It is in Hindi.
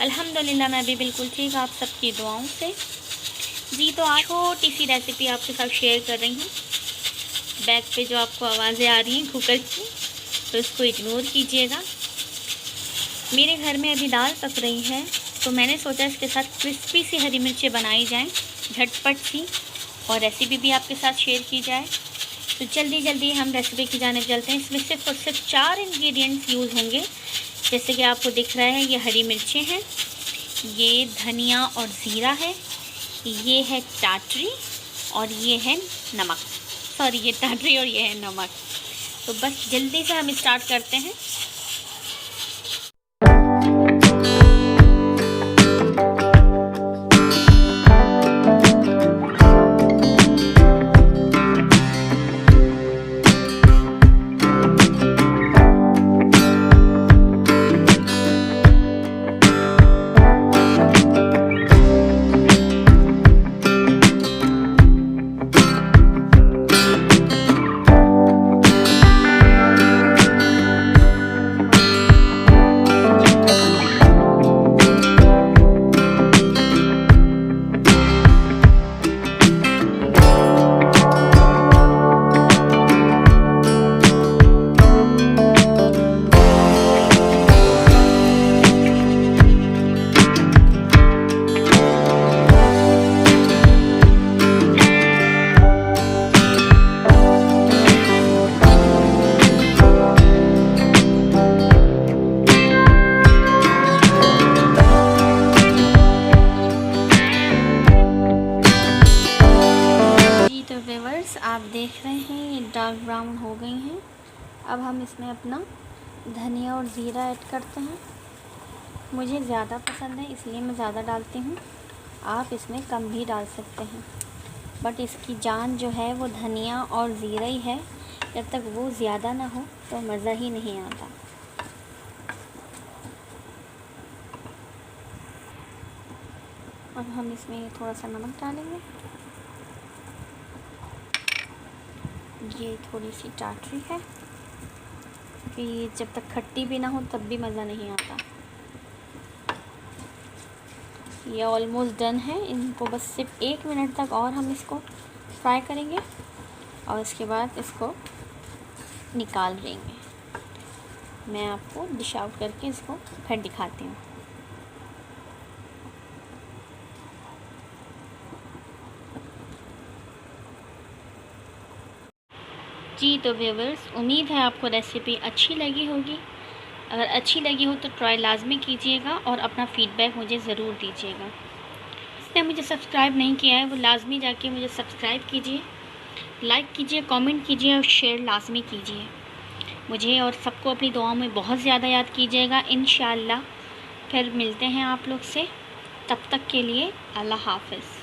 अल्हम्दुलिल्लाह मैं भी बिल्कुल ठीक, आप सबकी दुआओं से। जी तो आज छोटी सी रेसिपी आपके साथ शेयर कर रही हूँ। बैक पे जो आपको आवाज़ें आ रही हैं कुकर की, तो इसको इग्नोर कीजिएगा। मेरे घर में अभी दाल पक रही है, तो मैंने सोचा इसके साथ क्रिस्पी सी हरी मिर्चें बनाई जाएँ, झटपट सी, और रेसिपी भी आपके साथ शेयर की जाए। तो जल्दी हम रेसिपी की जाने चलते हैं। इसमें सिर्फ और सिर्फ 4 इंग्रेडिएंट्स यूज़ होंगे। जैसे कि आपको दिख रहा है, ये हरी मिर्चें हैं, ये धनिया और ज़ीरा है, ये है टाटरी और ये है नमक। सॉरी, ये टाटरी और ये है नमक। तो बस जल्दी से हम स्टार्ट करते हैं। आप देख रहे हैं ये डार्क ब्राउन हो गई हैं। अब हम इसमें अपना धनिया और ज़ीरा ऐड करते हैं। मुझे ज़्यादा पसंद है इसलिए मैं ज़्यादा डालती हूँ, आप इसमें कम भी डाल सकते हैं। बट इसकी जान जो है वो धनिया और ज़ीरा ही है। जब तक वो ज़्यादा ना हो तो मज़ा ही नहीं आता। अब हम इसमें थोड़ा सा नमक डालेंगे, ये थोड़ी सी टाटरी है कि जब तक खट्टी भी ना हो तब भी मज़ा नहीं आता। ये ऑलमोस्ट डन है। इनको बस सिर्फ 1 मिनट तक और हम इसको फ्राई करेंगे और इसके बाद इसको निकाल देंगे। मैं आपको डिश आउट करके इसको फिर दिखाती हूँ। जी तो व्यूअर्स, उम्मीद है आपको रेसिपी अच्छी लगी होगी। अगर अच्छी लगी हो तो ट्राई लाजमी कीजिएगा और अपना फ़ीडबैक मुझे ज़रूर दीजिएगा। जिसने मुझे सब्सक्राइब नहीं किया है वो लाजमी जाके मुझे सब्सक्राइब कीजिए, लाइक कीजिए, कमेंट कीजिए और शेयर लाजमी कीजिए। मुझे और सबको अपनी दुआओं में बहुत ज़्यादा याद कीजिएगा। इंशाअल्लाह फिर मिलते हैं आप लोग से। तब तक के लिए अल्लाह हाफ़िज़।